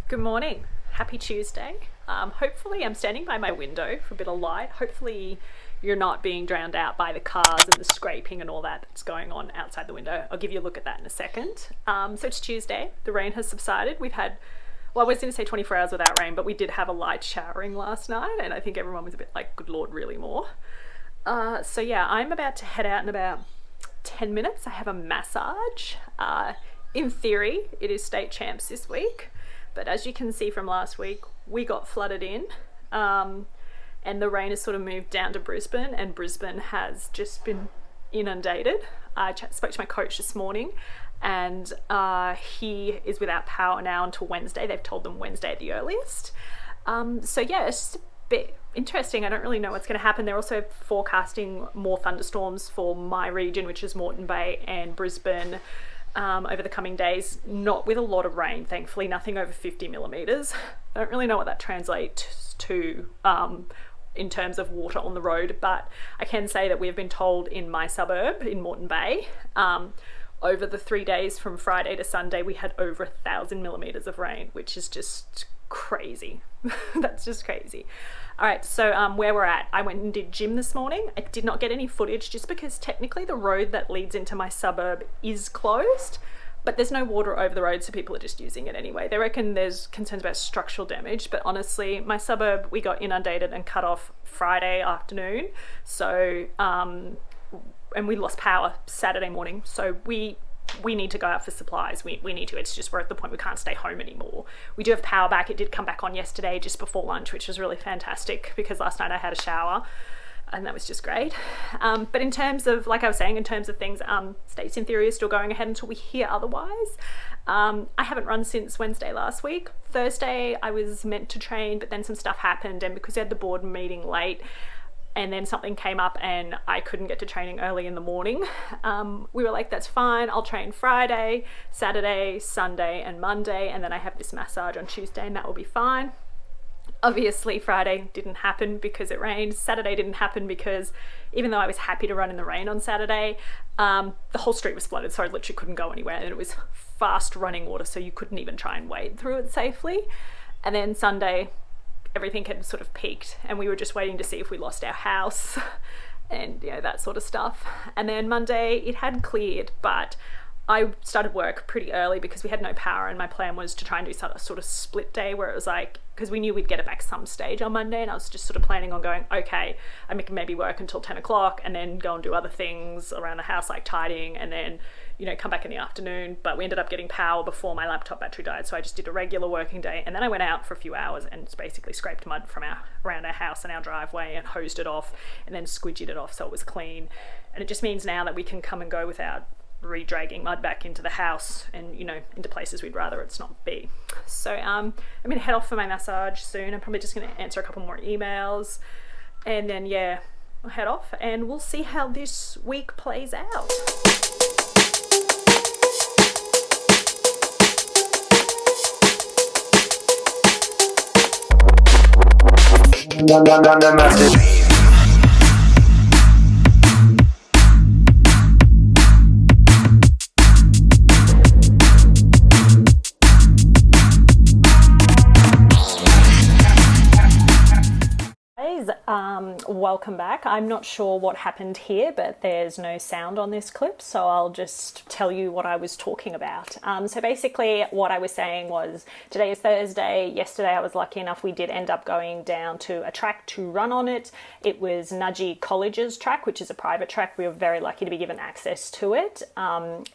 Good morning. Happy Tuesday. Hopefully I'm standing by my window for a bit of light. Hopefully you're not being drowned out by the cars and the scraping and all that's going on outside the window. I'll give you a look at that in a second. So it's Tuesday. The rain has subsided. We've had, well, I was going to say 24 hours without rain, but we did have a light showering last night and I think everyone was a bit like, good Lord, really more. So yeah, I'm about to head out in about 10 minutes. I have a massage. In theory, it is state champs this week. But as you can see from last week, we got flooded in and the rain has sort of moved down to Brisbane and Brisbane has just been inundated. I spoke to my coach this morning and he is without power now until Wednesday. They've told them Wednesday at the earliest. So yeah, it's just a bit interesting. I don't really know what's going to happen. They're also forecasting more thunderstorms for my region, which is Moreton Bay and Brisbane. Over the coming days, not with a lot of rain, thankfully, nothing over 50 millimetres. I don't really know what that translates to in terms of water on the road, but I can say that we have been told in my suburb, in Moreton Bay, over the 3 days from Friday to Sunday, we had over 1,000 millimetres of rain, which is just crazy. That's just crazy. All right, so where we're at, I went and did gym this morning. I did not get any footage just because technically the road that leads into my suburb is closed, but there's no water over the road, so people are just using it anyway. They reckon there's concerns about structural damage, but honestly, my suburb, we got inundated and cut off Friday afternoon. So, and we lost power Saturday morning. So we need to go out for supplies. We need to. It's just we're at the point we can't stay home anymore. We do have power back. It did come back on yesterday just before lunch, which was really fantastic because last night I had a shower and that was just great. But in terms of, like I was saying, in terms of things, states in theory are still going ahead until we hear otherwise. I haven't run since Wednesday last week. Thursday I was meant to train, but then some stuff happened and because we had the board meeting late, and then something came up and I couldn't get to training early in the morning. We were like, that's fine. I'll train Friday, Saturday, Sunday, and Monday. And then I have this massage on Tuesday and that will be fine. Obviously Friday didn't happen because it rained. Saturday didn't happen because even though I was happy to run in the rain on Saturday, the whole street was flooded. So I literally couldn't go anywhere and it was fast running water. So you couldn't even try and wade through it safely. And then Sunday, everything had sort of peaked and we were just waiting to see if we lost our house and that sort of stuff. And then Monday it had cleared, but I started work pretty early because we had no power and my plan was to try and do a sort of split day where it was like, because we knew we'd get it back some stage on Monday and I was just sort of planning on going, okay, I can maybe work until 10 o'clock and then go and do other things around the house like tidying and then come back in the afternoon. But we ended up getting power before my laptop battery died, so I just did a regular working day and then I went out for a few hours and basically scraped mud from around our house and our driveway and hosed it off and then squidgied it off so it was clean. And it just means now that we can come and go without re-dragging mud back into the house and into places we'd rather it's not be. So I'm gonna head off for my massage soon. I'm probably just gonna answer a couple more emails and then I'll head off and we'll see how this week plays out. Welcome back. I'm not sure what happened here, but there's no sound on this clip, so I'll just tell you what I was talking about. So basically what I was saying was today is Thursday. Yesterday I was lucky enough we did end up going down to a track to run on it. It was Nudgee College's track, which is a private track. We were very lucky to be given access to it, and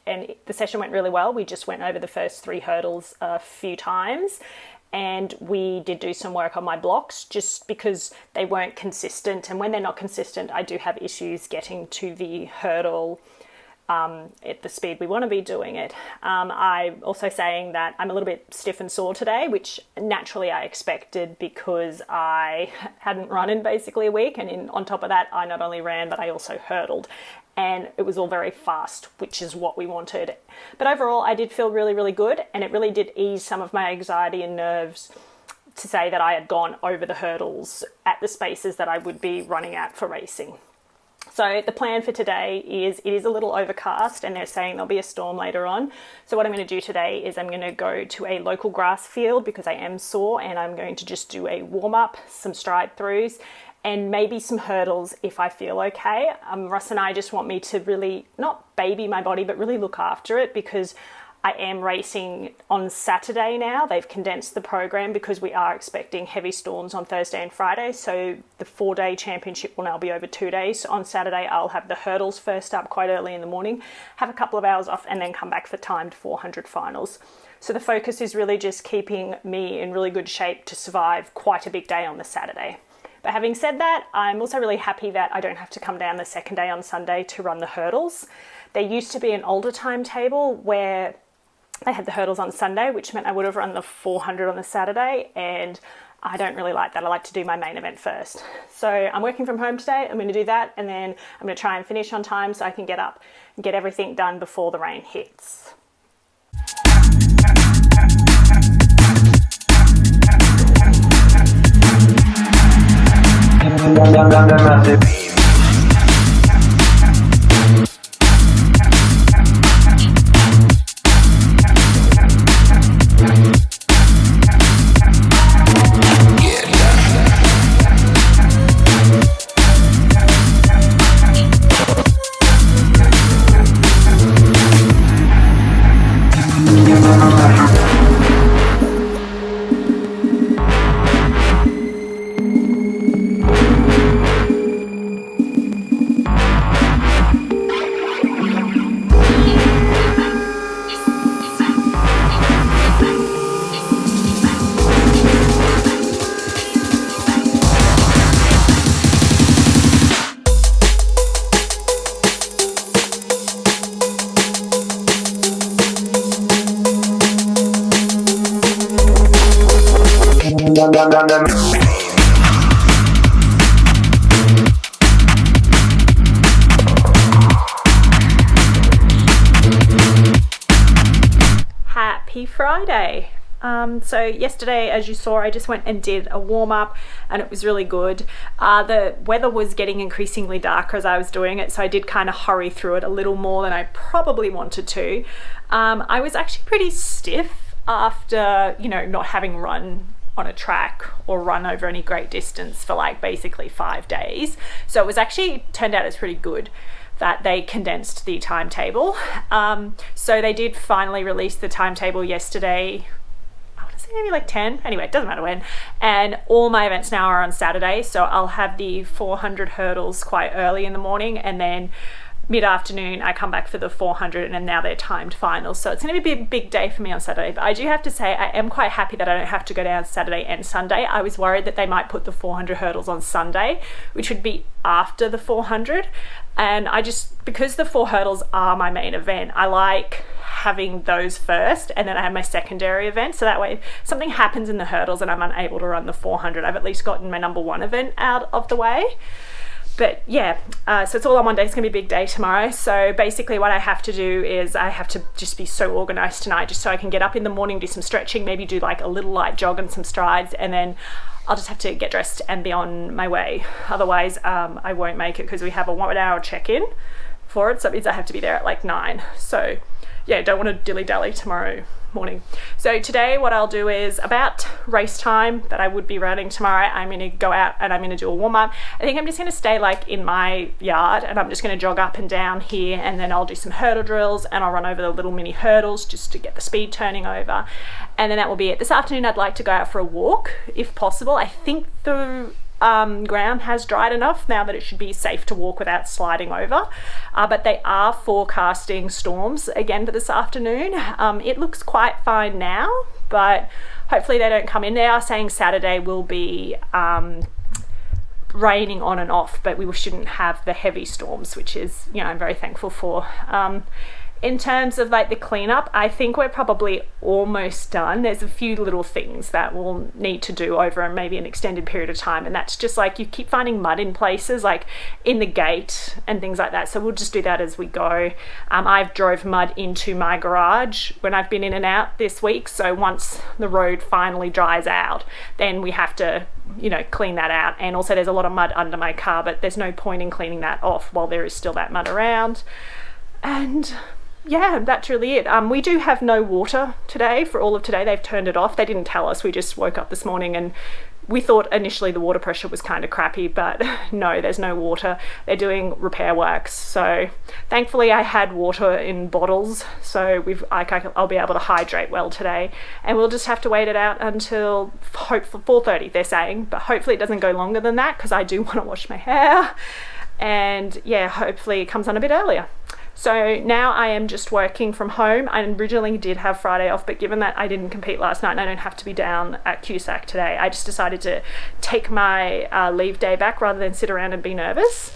the session went really well. We just went over the first 3 hurdles a few times. And we did do some work on my blocks just because they weren't consistent. And when they're not consistent, I do have issues getting to the hurdle at the speed we want to be doing it. I'm also saying that I'm a little bit stiff and sore today, which naturally I expected because I hadn't run in basically a week. And on top of that, I not only ran, but I also hurdled. And it was all very fast, which is what we wanted. But overall, I did feel really, really good. And it really did ease some of my anxiety and nerves to say that I had gone over the hurdles at the spaces that I would be running at for racing. So the plan for today is, it is a little overcast and they're saying there'll be a storm later on. So what I'm going to do today is I'm going to go to a local grass field because I am sore, and I'm going to just do a warm up, some stride throughs, and maybe some hurdles if I feel okay. Russ and I just want me to really not baby my body, but really look after it, because I am racing on Saturday now. They've condensed the program because we are expecting heavy storms on Thursday and Friday. So the 4-day championship will now be over 2 days. So on Saturday, I'll have the hurdles first up quite early in the morning, have a couple of hours off, and then come back for timed 400 finals. So the focus is really just keeping me in really good shape to survive quite a big day on the Saturday. But having said that, I'm also really happy that I don't have to come down the second day on Sunday to run the hurdles. There used to be an older timetable where they had the hurdles on Sunday, which meant I would have run the 400 on the Saturday, and I don't really like that. I like to do my main event first. So I'm working from home today. I'm going to do that, and then I'm going to try and finish on time so I can get up and get everything done before the rain hits. Happy Friday. So yesterday, as you saw, I just went and did a warm-up and it was really good. The weather was getting increasingly darker as I was doing it, so I did kind of hurry through it a little more than I probably wanted to. I was actually pretty stiff after, not having run on a track or run over any great distance for like basically 5 days. So it was actually turned out it's pretty good that they condensed the timetable. So they did finally release the timetable yesterday. I want to say maybe like 10. Anyway, it doesn't matter when. And all my events now are on Saturday. So I'll have the 400 hurdles quite early in the morning, and then mid-afternoon I come back for the 400, and now they're timed finals. So it's going to be a big day for me on Saturday. But I do have to say I am quite happy that I don't have to go down Saturday and Sunday. I was worried that they might put the 400 hurdles on Sunday, which would be after the 400. And because the 4 hurdles are my main event, I like having those first, and then I have my secondary event. So that way if something happens in the hurdles and I'm unable to run the 400, I've at least gotten my number 1 event out of the way. But yeah, so it's all on one day. It's gonna be a big day tomorrow. So basically what I have to do is I have to just be so organized tonight, just so I can get up in the morning, do some stretching, maybe do like a little light jog and some strides, and then I'll just have to get dressed and be on my way. Otherwise, I won't make it because we have a 1 hour check-in for it. So it means I have to be there at like 9. So yeah, don't want to dilly-dally tomorrow morning. So today what I'll do is about race time that I would be running tomorrow, I'm going to go out and I'm going to do a warm-up. I think I'm just going to stay like in my yard, and I'm just going to jog up and down here, and then I'll do some hurdle drills and I'll run over the little mini hurdles just to get the speed turning over, and then that will be it. This afternoon I'd like to go out for a walk if possible. I think the ground has dried enough now that it should be safe to walk without sliding over, but they are forecasting storms again for this afternoon. It looks quite fine now, but hopefully they don't come in. They are saying Saturday will be raining on and off, but we shouldn't have the heavy storms, which is, I'm very thankful for. in terms of like the cleanup, I think we're probably almost done. There's a few little things that we'll need to do over maybe an extended period of time, and that's just like you keep finding mud in places like in the gate and things like that, so we'll just do that as we go. I've drove mud into my garage when I've been in and out this week, so once the road finally dries out, then we have to, you know, clean that out. And also there's a lot of mud under my car, but there's no point in cleaning that off while there is still that mud around. And yeah, that's really it. We do have no water today for all of today. They've turned it off. They didn't tell us. We just woke up this morning and we thought initially the water pressure was kind of crappy, but no, there's no water. They're doing repair works. So thankfully I had water in bottles, so I'll be able to hydrate well today, and we'll just have to wait it out until hopefully 4:30 they're saying, but hopefully it doesn't go longer than that because I do want to wash my hair, and yeah, hopefully it comes on a bit earlier. So now I am just working from home. I originally did have Friday off, but given that I didn't compete last night and I don't have to be down at QSAC today, I just decided to take my leave day back rather than sit around and be nervous.